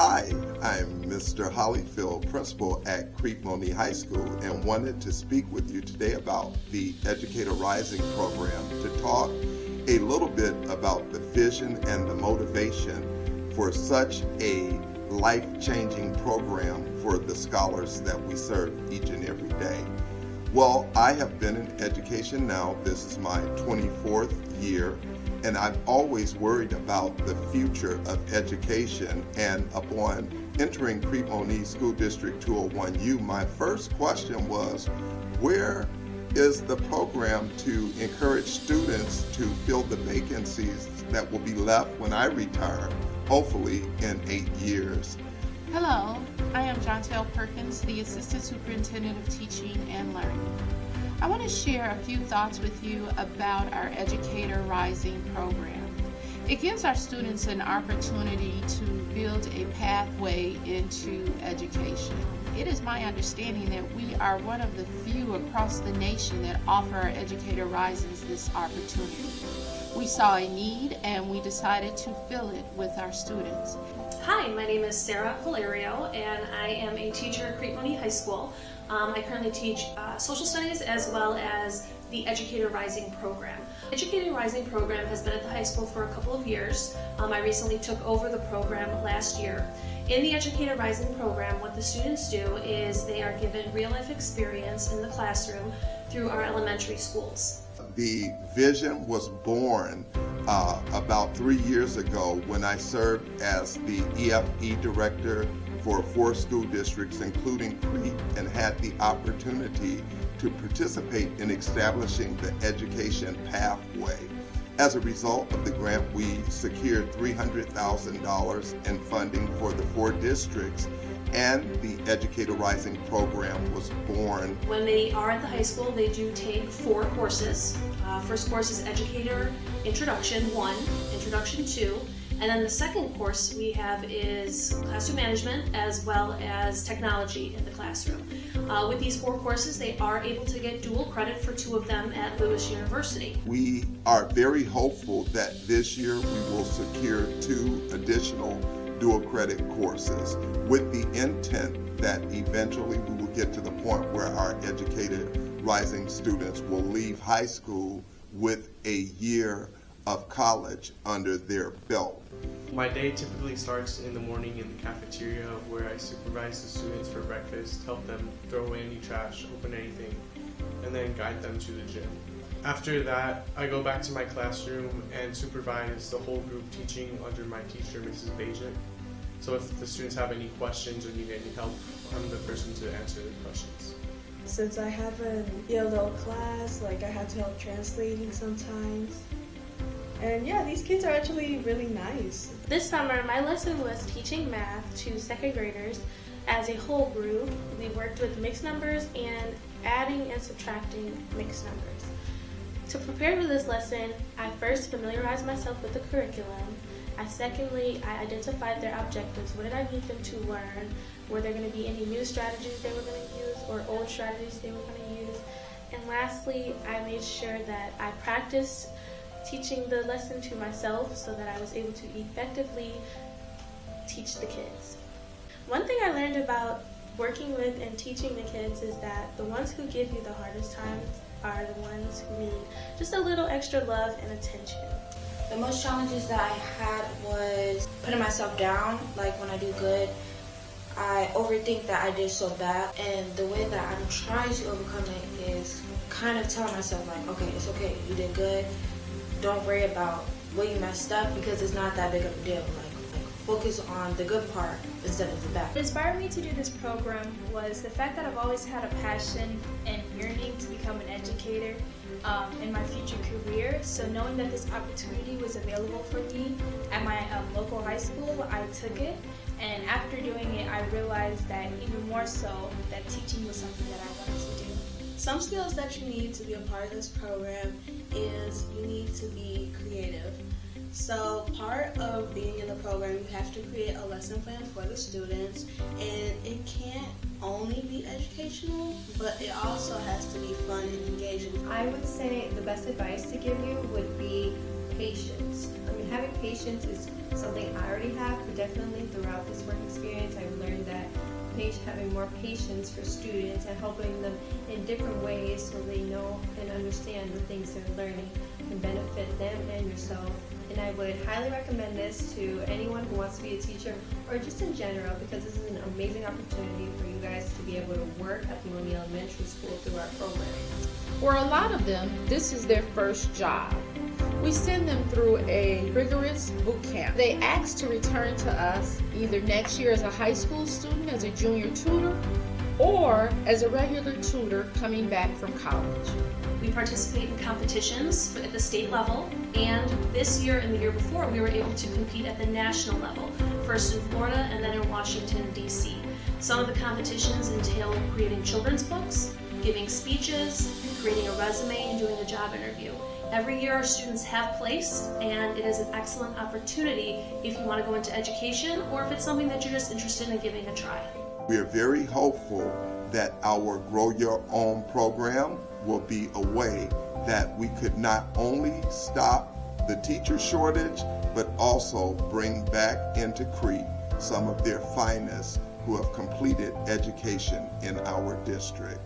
Hi, I'm Mr. Hollyfield, principal at Crete-Monee High School, and wanted to speak with you today about the Educator Rising program to talk a little bit about the vision and the motivation for such a life-changing program for the scholars that we serve each and every day. Well, I have been in education now. This is my 24th year, and I've always worried about the future of education. And upon entering Crete-Monee School District 201U, my first question was, where is the program to encourage students to fill the vacancies that will be left when I retire, hopefully in 8 years? Hello, I am Jontel Perkins, the Assistant Superintendent of Teaching and Learning. I want to share a few thoughts with you about our Educator Rising program. It gives our students an opportunity to build a pathway into education. It is my understanding that we are one of the few across the nation that offer our Educator Risings this opportunity. We saw a need and we decided to fill it with our students. Hi, my name is Sarah Hilario and I am a teacher at Crete-Monee High School. I currently teach social studies as well as the Educator Rising program. The Educator Rising program has been at the high school for a couple of years. I recently took over the program last year. In the Educator Rising program, what the students do is they are given real-life experience in the classroom through our elementary schools. The vision was born about 3 years ago when I served as the EFE director for 4 school districts, including Crete, and had the opportunity to participate in establishing the education pathway. As a result of the grant, we secured $300,000 in funding for the 4 districts, and the Educator Rising program was born. When they are at the high school, they do take 4 courses. First course is Educator Introduction 1, Introduction 2, and then the second course we have is Classroom Management as well as Technology in the classroom. With these 4 courses, they are able to get dual credit for 2 of them at Lewis University. We are very hopeful that this year we will secure 2 additional dual credit courses with the intent that eventually we will get to the point where our Educator Rising students will leave high school with a year of college under their belt. My day typically starts in the morning in the cafeteria where I supervise the students for breakfast, help them throw away any trash, open anything, and then guide them to the gym. After that, I go back to my classroom and supervise the whole group teaching under my teacher, Mrs. Bajic. So if the students have any questions or need any help, I'm the person to answer the questions. Since I have an ELL class, I have to help translating sometimes. And yeah, these kids are actually really nice. This summer, my lesson was teaching math to 2nd graders. As a whole group, we worked with mixed numbers and adding and subtracting mixed numbers. To prepare for this lesson, I first familiarized myself with the curriculum. Secondly, I identified their objectives. What did I need them to learn? Were there going to be any new strategies they were going to use or old strategies they were going to use? And lastly, I made sure that I practiced teaching the lesson to myself so that I was able to effectively teach the kids. One thing I learned about working with and teaching the kids is that the ones who give you the hardest times are the ones who need just a little extra love and attention. The most challenges that I had was putting myself down, when I do good. I overthink that I did so bad, and the way that I'm trying to overcome it is kind of telling myself okay, it's okay, you did good. Don't worry about what you messed up because it's not that big of a deal. Focus on the good part instead of the bad. What inspired me to do this program was the fact that I've always had a passion and yearning to become an educator in my future career. So knowing that this opportunity was available for me at my local high school, I took it. And after doing it, I realized that even more so, that teaching was something that I wanted to do. Some skills that you need to be a part of this program is you need to be creative. So part of being in the program, you have to create a lesson plan for the students, and it can't only be educational, but it also has to be fun and engaging. I would say the best advice to give you would be patience. I mean, having patience is something I already have, but definitely throughout this work experience, I've learned that having more patience for students and helping them in different ways so they know and understand the things they're learning can benefit them and yourself. And I would highly recommend this to anyone who wants to be a teacher or just in general, because this is an amazing opportunity for you guys to be able to work at Crete-Monee Elementary School through our program. For a lot of them, this is their first job. We send them through a rigorous boot camp. They ask to return to us either next year as a high school student, as a junior tutor, or as a regular tutor coming back from college. We participate in competitions at the state level, and this year and the year before we were able to compete at the national level, first in Florida and then in Washington, D.C. Some of the competitions entail creating children's books, giving speeches, creating a resume, and doing a job interview. Every year our students have place, and it is an excellent opportunity if you want to go into education or if it's something that you're just interested in giving a try. We are very hopeful that our Grow Your Own program will be a way that we could not only stop the teacher shortage, but also bring back into Crete some of their finest who have completed education in our district.